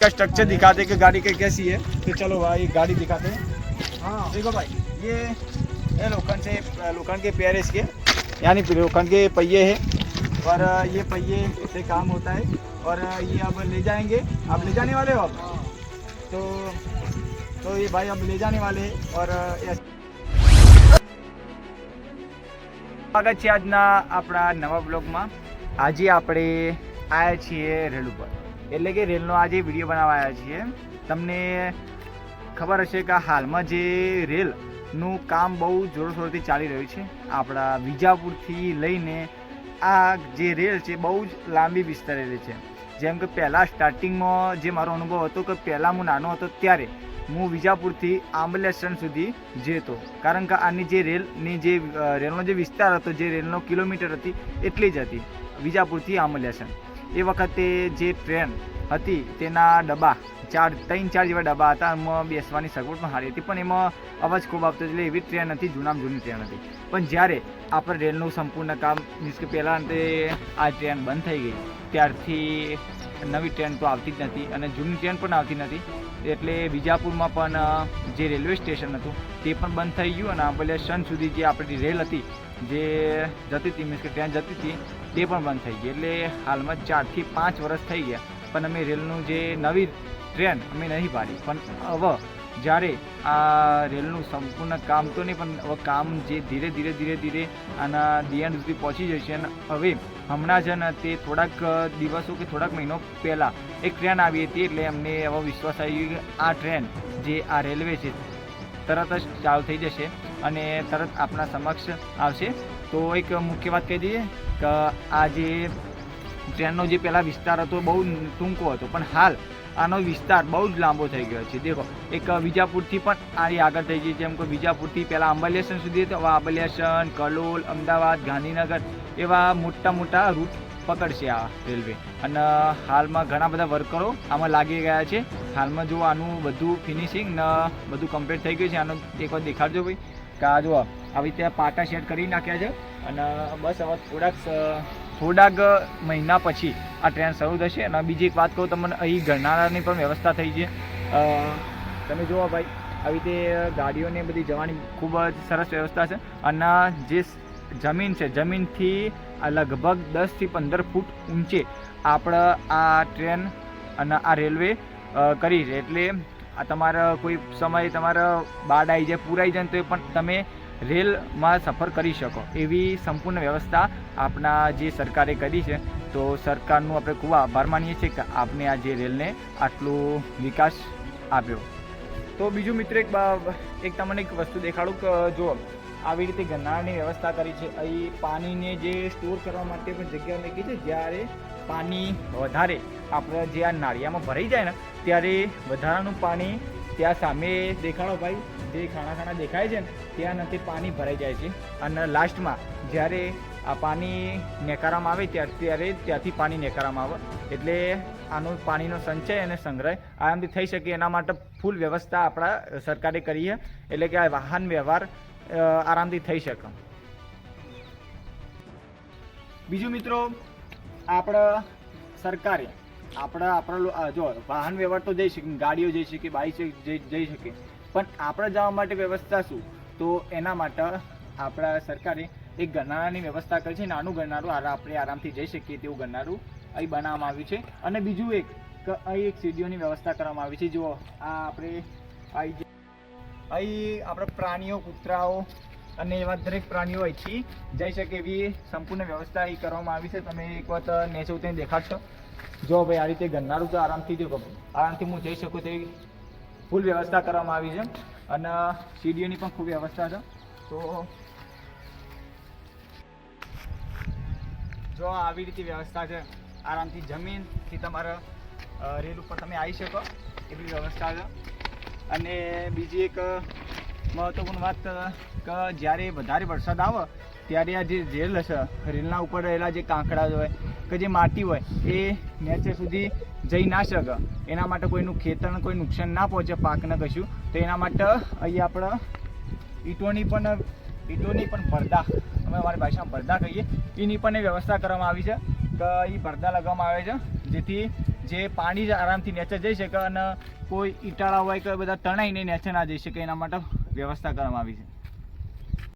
का स्ट्रक्चर दिखाते कि गाड़ी का कैसी है। तो चलो भाई गाड़ी दिखाते हैं। हाँ देखो भाई ये लोखंड के पैर इसके, यानी लोखंड के पहिए हैं और ये पहिए से काम होता है और ये अब ले जाएंगे। आप ले जाने वाले हो अब तो ये भाई अब ले जाने वाले हैं और स्वागत है આજના આપણા નવા બ્લોગમાં। આજે આપણે આવ્યા છીએ રેલ ઉપર, એટલે કે રેલનો આજે વિડીયો બનાવવા આવ્યા છીએ। તમને ખબર હશે કે હાલમાં જે રેલનું કામ બહુ જોરશોરથી ચાલી રહ્યું છે। આપણા વિજાપુરથી લઈને આ જે રેલ છે બહુ જ લાંબી વિસ્તરેલી છે। જેમ કે પહેલાં સ્ટાર્ટિંગમાં જે મારો અનુભવ હતો કે પહેલાં હું નાનો હતો ત્યારે હું વિજાપુરથી આંબલિયા સ્ટેશન સુધી જતો, કારણ કે આની જે રેલનો જે વિસ્તાર હતો, જે રેલનો કિલોમીટર હતી એટલી જ હતી વિજાપુરથી આંબલિયા સ્ટેશન। એ વખતે જે ટ્રેન હતી તેના ડબ્બા 3-4 જેવા ડબ્બા હતા, એમાં બેસવાની સગવડ પણ સારી હતી, પણ એમાં અવાજ ખૂબ આવતો, એટલે એવી ટ્રેન હતી, જૂનામાં જૂની ટ્રેન હતી। પણ જ્યારે આપણે રેલનું સંપૂર્ણ કામ મીન્સ કે પહેલાં તે આ ટ્રેન બંધ થઈ ગઈ ત્યારથી નવી ટ્રેન તો આવતી જ નથી અને જૂની ટ્રેન પણ આવતી નથી, એટલે વિજાપુરમાં પણ જે રેલવે સ્ટેશન હતું તે પણ બંધ થઈ ગયું અને આંબલિયા સ્ટેશન સુધી જે આપણી રેલ હતી જે જતી હતી મીન્સ કે ટ્રેન જતી હતી તે પણ બંધ થઈ ગઈ। એટલે હાલમાં 4 થી 5 વર્ષ થઈ ગયા પણ અમે રેલનું જે નવી ટ્રેન અમે નહીં પાડી, પણ હવે જ્યારે આ રેલનું સંપૂર્ણ કામ તો નહીં પણ હવે કામ જે ધીરે આના દિયાન સુધી પહોંચી જશે અને હવે હમણાં જ ને તે થોડાક દિવસો કે થોડાક મહિનો પહેલાં એક ટ્રેન આવી હતી, એટલે અમને એવો વિશ્વાસ આવી ગયો કે આ ટ્રેન જે આ રેલવે છે તરત જ ચાલુ થઈ જશે અને તરત આપણા સમક્ષ આવશે। તો એક મુખ્ય વાત કહી દઈએ કે આ જે ટ્રેનનો જે પહેલાં વિસ્તાર હતો બહુ ટૂંકો હતો, પણ હાલ આનો વિસ્તાર બહુ જ લાંબો થઈ ગયો છે। દેખો એક વિજાપુરથી પણ આની આગળ થઈ ગઈ, જેમ કે વિજાપુરથી પહેલાં આંબલિયા સ્ટેશન સુધી હતો, હવે આંબલિયા સ્ટેશન, કલોલ, અમદાવાદ, ગાંધીનગર એવા મોટા રૂટ પકડશે આ રેલવે અને હાલમાં ઘણા બધા વર્કરો આમાં લાગી ગયા છે। હાલમાં જો આનું બધું ફિનિશિંગ ને બધું કમ્પ્લીટ થઈ ગયું છે। આનો એકવાર દેખાડજો ભાઈ કે આ જો આવી રીતે પાટા સેટ કરી નાખ્યા છે અને બસ હવે થોડાક મહિના પછી આ ટ્રેન શરૂ થશે। અને બીજી એક વાત કહું તમને, અહીં ગરનાળાની પણ વ્યવસ્થા થઈ છે। તમે જુઓ ભાઈ આવી રીતે ગાડીઓને બધી જવાની ખૂબ જ સરસ વ્યવસ્થા છે અને જે જમીન છે જમીનથી લગભગ 10 થી 15 ફૂટ ઊંચે આપણે આ ટ્રેન અને આ રેલવે કરી છે, એટલે આ તમારા કોઈ સમય તમારા બાદ આવી જાય, પૂરાઈ જાય તો પણ તમે રેલમાં સફર કરી શકો એવી સંપૂર્ણ વ્યવસ્થા આપણા જે સરકારે કરી છે। તો સરકારનું આપણે ખૂબ આભાર માનીએ છીએ કે આપણે આ જે રેલને આટલું વિકાસ આપ્યો। તો બીજું મિત્ર એક તમને એક વસ્તુ દેખાડું કે જો આવી રીતે ગરનાળાની વ્યવસ્થા કરી છે। અહીં પાણીને જે સ્ટોર કરવા માટે પણ જગ્યા મૂકી છે, જ્યારે પાણી વધારે આપણે જે આ નાળિયામાં ભરાઈ જાય ને ત્યારે વધારાનું પાણી ત્યાં સામે દેખાડો ભાઈ, જે ખાણા દેખાય છે ને ત્યાં નથી પાણી ભરાઈ જાય છે અને લાસ્ટમાં જ્યારે આ પાણી નેકારામાં આવે ત્યારે ત્યાંથી પાણી નેકારામાં આવે, એટલે આનો પાણીનો સંચય અને સંગ્રહ આરામથી થઈ શકે એના માટે ફૂલ વ્યવસ્થા આપણા સરકારે કરી છે, એટલે કે આ વાહન વ્યવહાર આરામથી થઈ શકે। બીજું મિત્રો આપણા સરકારે આપણા જો વાહન વ્યવહાર તો જઈ શકે, ગાડીઓ જઈ શકે, બાઇક જઈ શકે, પણ આપણે જવા માટે વ્યવસ્થા શું? તો એના માટે આપણા સરકારે એક ગરનાળાની વ્યવસ્થા કરી છે। નાનું ગરનાળું આપણે આરામથી જઈ શકીએ તેવું ગરનાળું અહીં બનાવવામાં આવ્યું છે। અને બીજું એક કે અહીં એક સીડીઓની વ્યવસ્થા કરવામાં આવી છે। જો આ આપણે અહીં આપણે પ્રાણીઓ, કૂતરાઓ અને એવા દરેક પ્રાણીઓ અહીંથી જઈ શકે એવી સંપૂર્ણ વ્યવસ્થા અહીં કરવામાં આવી છે। તમે એક વખત નેચે ઉતરીને દેખાડશો। જો ભાઈ આ રીતે ગરનાળું તો આરામથી હું જઈ શકું તેવી ફૂલ વ્યવસ્થા કરવામાં આવી છે અને સીડીઓની પણ ખૂબ વ્યવસ્થા છે। તો જો આવી રીતે વ્યવસ્થા છે, આરામથી જમીનથી તમારા રેલ ઉપર તમે આવી શકો એવી વ્યવસ્થા છે। અને બીજી એક મહત્વપૂર્ણ વાત કે જ્યારે વધારે વરસાદ આવે ત્યારે આ જે રેલ હશે, રેલના ઉપર રહેલા જે કાંકડા હોય કે જે માટી હોય એ નીચે સુધી જઈ ના શકે, એના માટે કોઈનું ખેતરને કોઈ નુકસાન ના પહોંચે, પાકને કશું, તો એના માટે અહીં આપણે ઈંટોની પણ ભરદા, અમે અમારી ભાષામાં ભરદા કહીએ, એની પણ વ્યવસ્થા કરવામાં આવી છે કે એ ભરદા લગાવવામાં આવે છે, જેથી જે પાણી જ આરામથી નેચર જઈ શકે અને કોઈ ઈટાળા હોય કે બધા તણાઈને નેચર ના જઈ શકે એના માટે વ્યવસ્થા કરવામાં આવી છે.